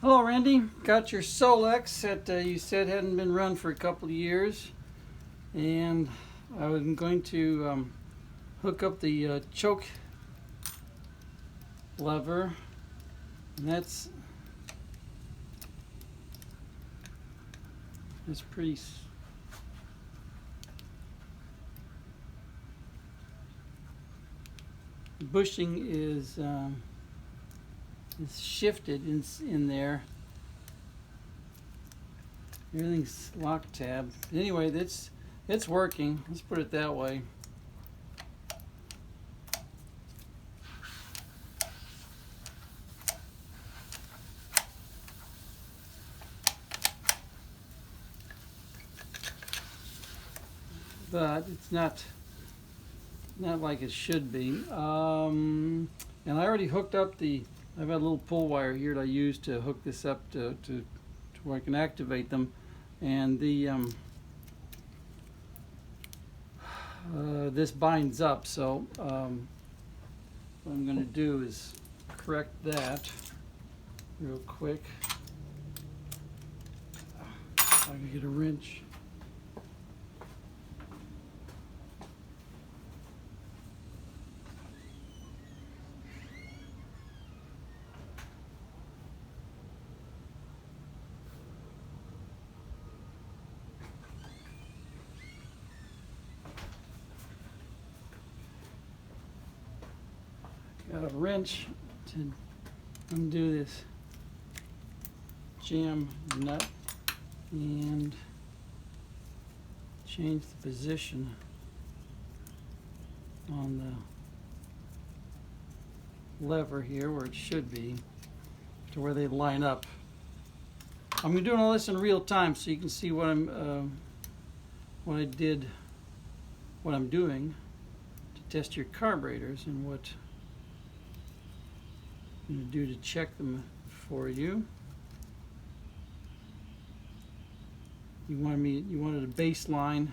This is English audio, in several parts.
Hello, Randy. Got your Solex that you said hadn't been run for a couple of years, and I'm going to hook up the choke lever, and that's pretty. The bushing is shifted in there. Everything's lock tab. Anyway, it's working. Let's put it that way. But it's not like it should be. And I already hooked up I've got a little pull wire here that I use to hook this up to where I can activate them. And this binds up, so what I'm going to do is correct that real quick. I can get a wrench. Got a wrench to undo this jam nut and change the position on the lever here where it should be to where they line up. I'm doing all this in real time so you can see what I'm doing to test your carburetors and what I'm going to do to check them for you. You wanted a baseline.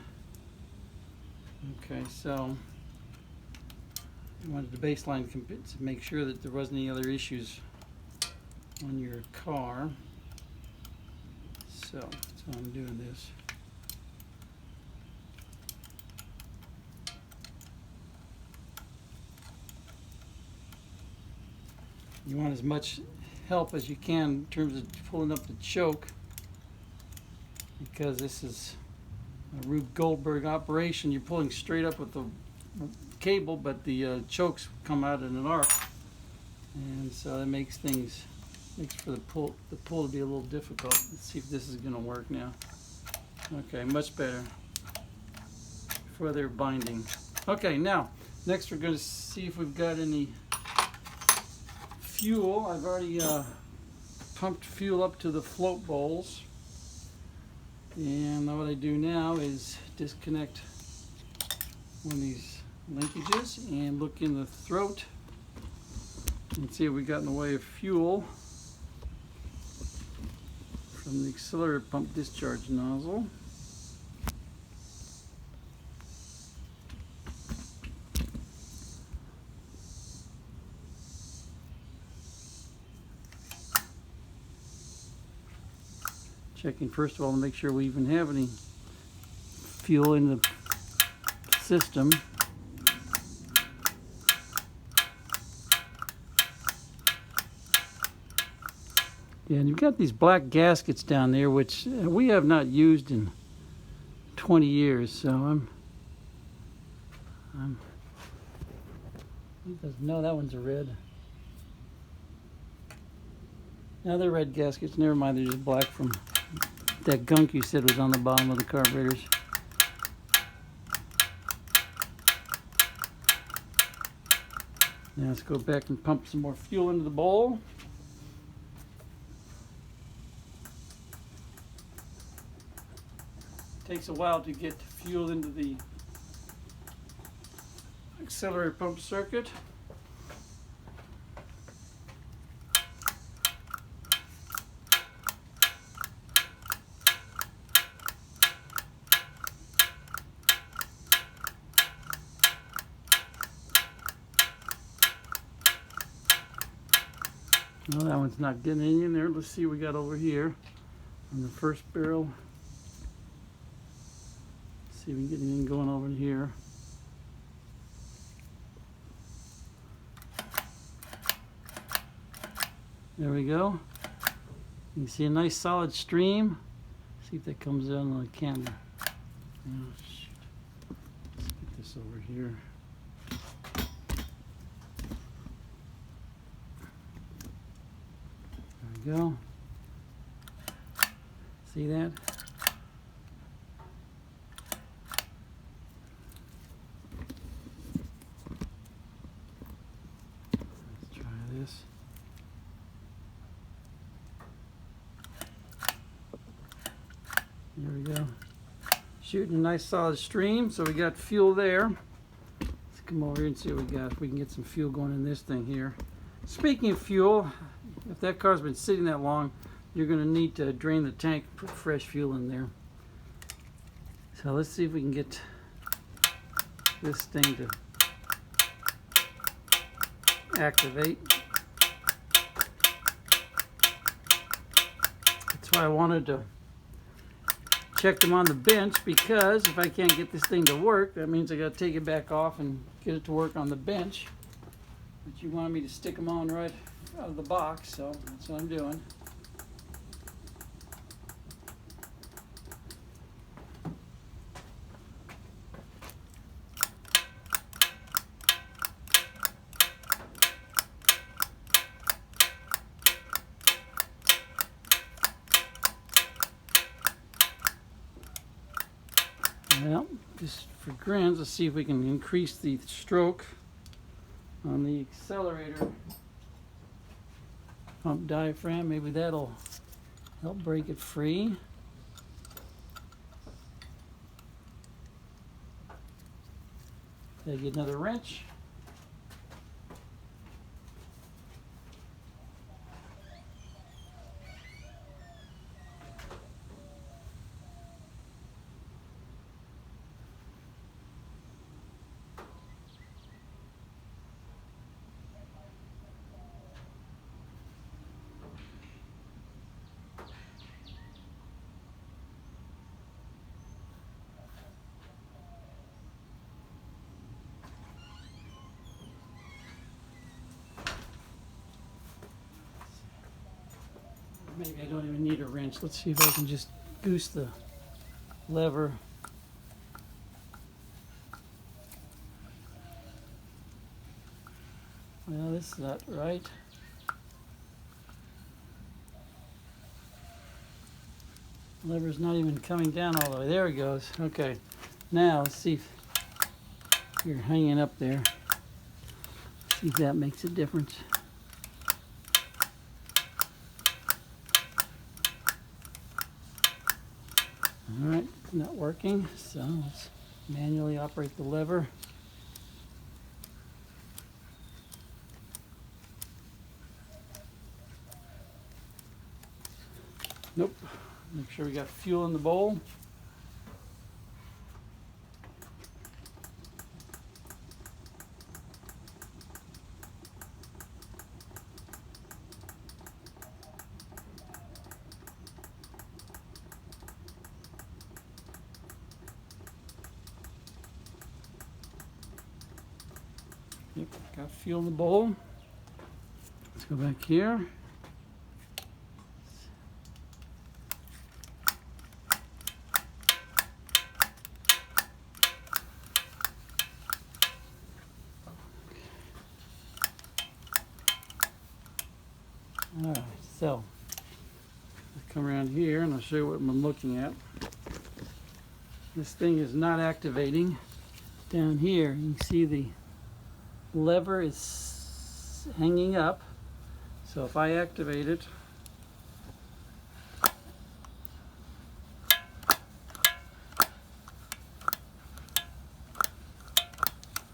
Okay, so you wanted the baseline to make sure that there wasn't any other issues on your car. So that's why I'm doing this. You want as much help as you can in terms of pulling up the choke, because this is a Rube Goldberg operation. You're pulling straight up with the cable, but the chokes come out in an arc, and so that makes for the pull to be a little difficult. Let's see if this is going to work now. Okay, much better. For their binding. Okay, now next we're going to see if we've got any fuel. I've already pumped fuel up to the float bowls, and what I do now is disconnect one of these linkages and look in the throat and see what we got in the way of fuel from the accelerator pump discharge nozzle. Checking first of all to make sure we even have any fuel in the system. Yeah, and you've got these black gaskets down there, which we have not used in 20 years. So no, that one's a red. No, they're red gaskets. Never mind, they're just black from that gunk you said was on the bottom of the carburetors. Now let's go back and pump some more fuel into the bowl. Takes a while to get fuel into the accelerator pump circuit. No, that one's not getting any in there. Let's see what we got over here on the first barrel. Let's see if we can get anything going over here. There we go. You can see a nice solid stream. See if that comes out on the camera. Oh, shoot. Let's get this over here. There we go. See that? Let's try this. There we go. Shooting a nice solid stream, so we got fuel there. Let's come over here and see what we got. If we can get some fuel going in this thing here. Speaking of fuel, if that car's been sitting that long, you're going to need to drain the tank and put fresh fuel in there. So let's see if we can get this thing to activate. That's why I wanted to check them on the bench, because if I can't get this thing to work, that means I got to take it back off and get it to work on the bench. But you wanted me to stick them on right out of the box, so that's what I'm doing. Well, just for grins, let's see if we can increase the stroke on the accelerator pump diaphragm. Maybe that'll help break it free. Get another wrench. Maybe I don't even need a wrench. Let's see if I can just goose the lever. Well, this is not right. The lever's not even coming down all the way. There it goes. Okay. Now let's see if you're hanging up there. See if that makes a difference. All right, not working, so let's manually operate the lever. Nope. Make sure we got fuel in the bowl. Yep, got fuel in the bowl. Let's go back here. All right, so I'll come around here and I'll show you what I'm looking at. This thing is not activating. Down here, you can see the lever is hanging up. So if I activate it,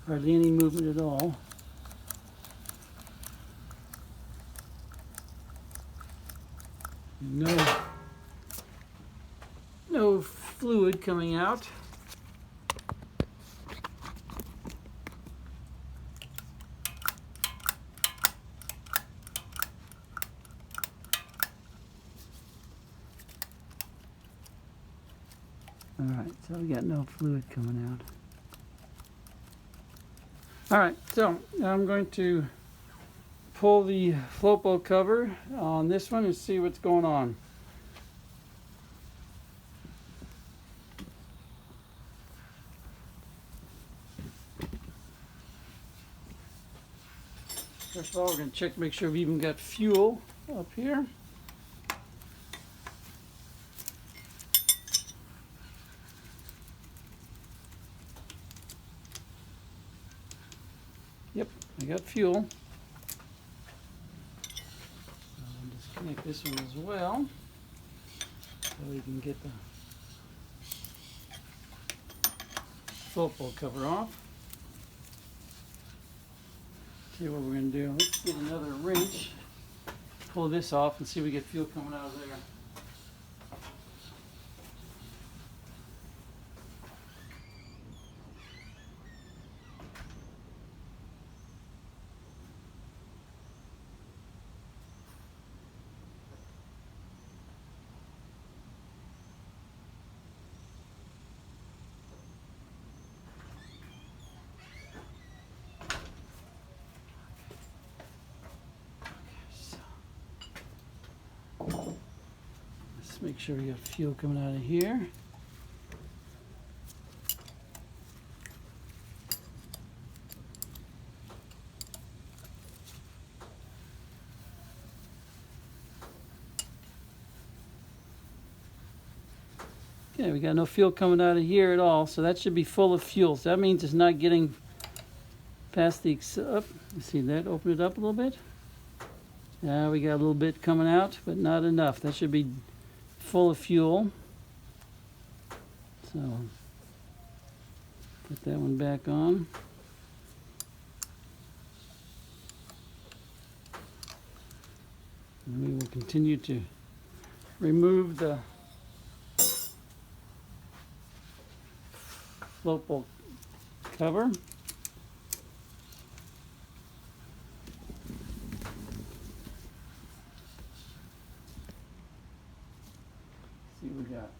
hardly any movement at all. No fluid coming out. Alright, so we got no fluid coming out. Alright, so now I'm going to pull the float bowl cover on this one and see what's going on. First of all, we're going to check to make sure we've even got fuel up here. Yep, I got fuel. I'll disconnect this one as well so we can get the float bowl cover off. See what we're going to do. Let's get another wrench, pull this off, and see if we get fuel coming out of there. Let's make sure we got fuel coming out of here. Okay, we got no fuel coming out of here at all, so that should be full of fuel. So that means it's not getting past the up. See that? Open it up a little bit. Now we got a little bit coming out, but not enough. That should be full of fuel. So put that one back on. And we will continue to remove the float bowl cover. See what we got.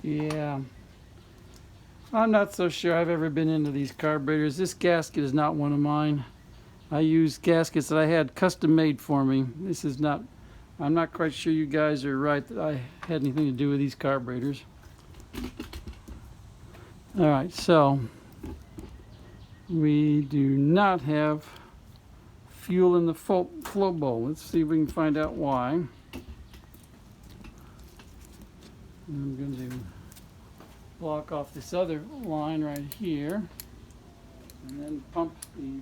Yeah, I'm not so sure I've ever been into these carburetors. This gasket is not one of mine. I use gaskets that I had custom made for me. This is not, I'm not quite sure you guys are right that I had anything to do with these carburetors. Alright, so we do not have fuel in the float bowl. Let's see if we can find out why. I'm going to block off this other line right here and then pump the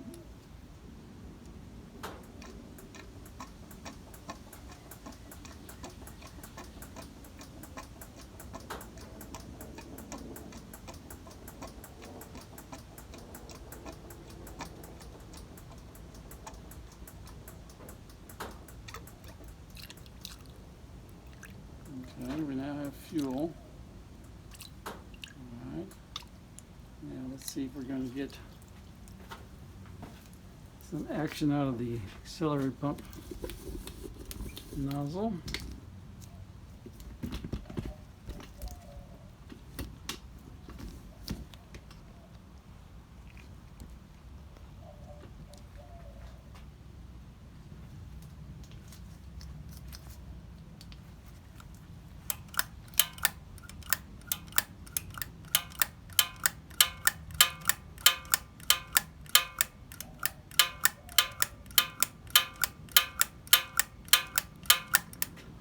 okay, we now have fuel. Alright, now let's see if we're going to get some action out of the auxiliary pump nozzle.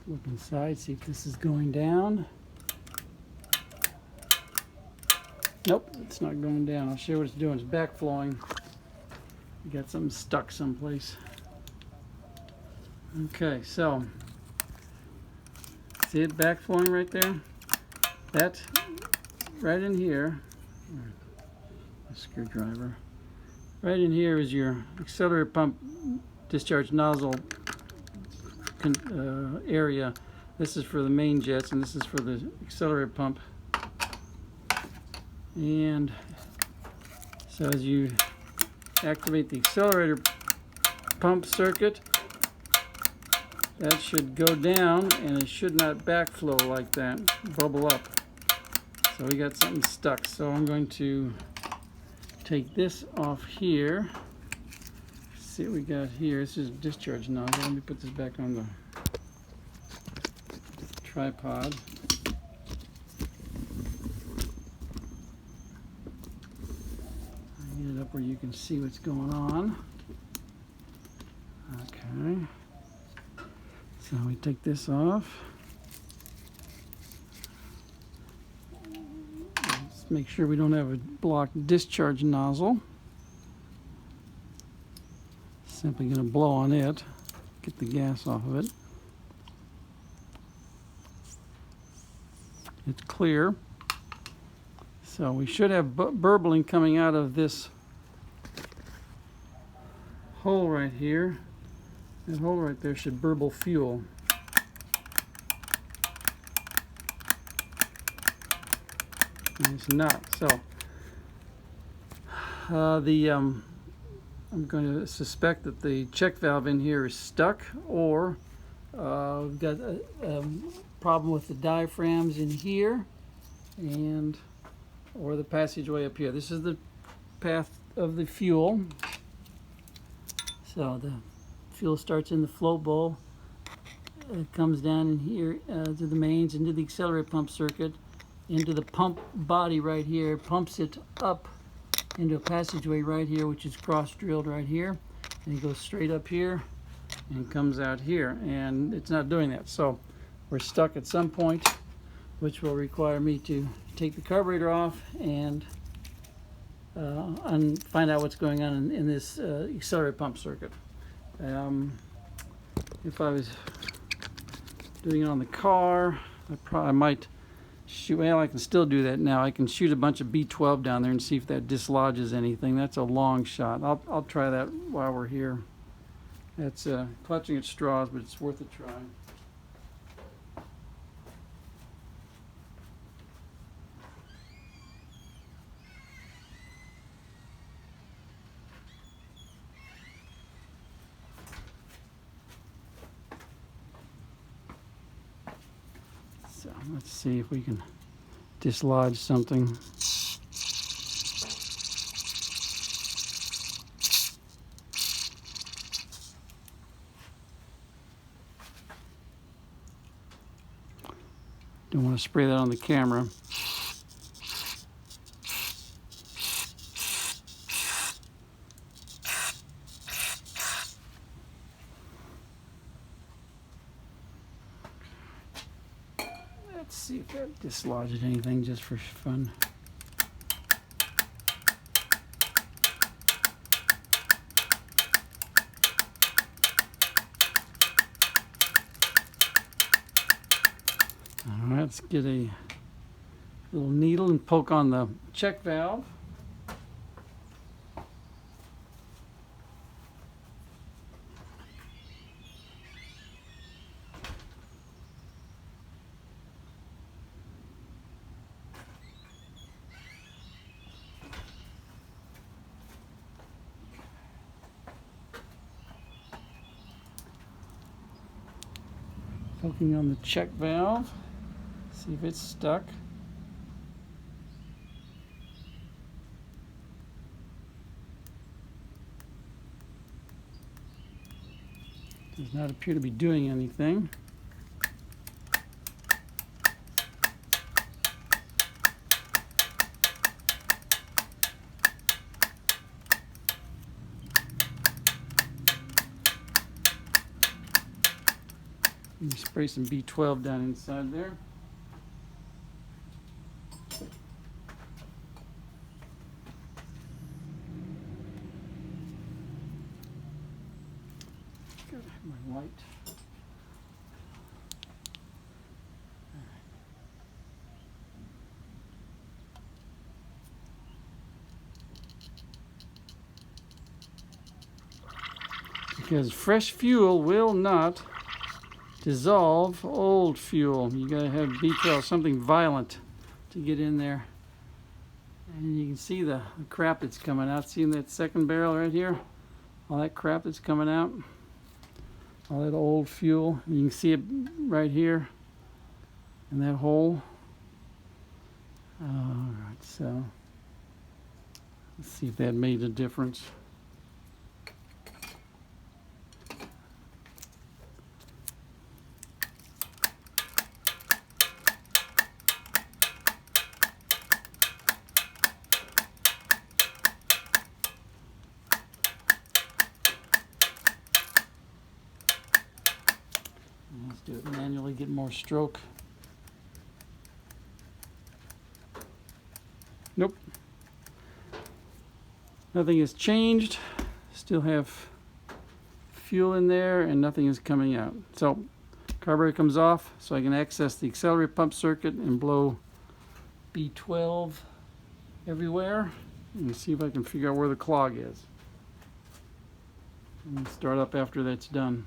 Look inside, see if this is going down. Nope, it's not going down. I'll show you what it's doing. It's backflowing. You got something stuck someplace. Okay, so see it backflowing right there? That right in here, a screwdriver. Right in here is your accelerator pump discharge nozzle area. This is for the main jets, and this is for the accelerator pump. And so as you activate the accelerator pump circuit, that should go down, and it should not backflow like that, bubble up. So we got something stuck. So I'm going to take this off here. See what we got here. This is discharge nozzle. Let me put this back on the tripod. Get it up where you can see what's going on. Okay. So we take this off. Let's make sure we don't have a blocked discharge nozzle. Simply going to blow on it, get the gas off of it. It's clear. So we should have burbling coming out of this hole right here. That hole right there should burble fuel. And it's not. So I'm going to suspect that the check valve in here is stuck, or we've got a problem with the diaphragms in here, or the passageway up here. This is the path of the fuel. So the fuel starts in the float bowl, it comes down in here to the mains, into the accelerator pump circuit, into the pump body right here, pumps it up into a passageway right here, which is cross-drilled right here, and it goes straight up here and comes out here, and it's not doing that. So we're stuck at some point, which will require me to take the carburetor off and find out what's going on in this accelerator pump circuit. If I was doing it on the car, I might shoot. Well, I can still do that now. I can shoot a bunch of B12 down there and see if that dislodges anything. That's a long shot. I'll try that while we're here. That's clutching at straws, but it's worth a try. So let's see if we can dislodge something. Don't want to spray that on the camera. Let's see if that dislodges anything just for fun. All right, let's get a little needle and poke on the check valve. Poking on the check valve, see if it's stuck. Does not appear to be doing anything. You spray some B12 down inside there. Gotta have my light. Because fresh fuel will not dissolve old fuel. You gotta have B12, something violent to get in there. And you can see the crap that's coming out. See in that second barrel right here? All that crap that's coming out. All that old fuel. You can see it right here in that hole. Alright, so let's see if that made a difference. Let's do it manually, get more stroke. Nope. Nothing has changed. Still have fuel in there and nothing is coming out. So carburetor comes off so I can access the auxiliary pump circuit and blow B12 everywhere and see if I can figure out where the clog is. And start up after that's done.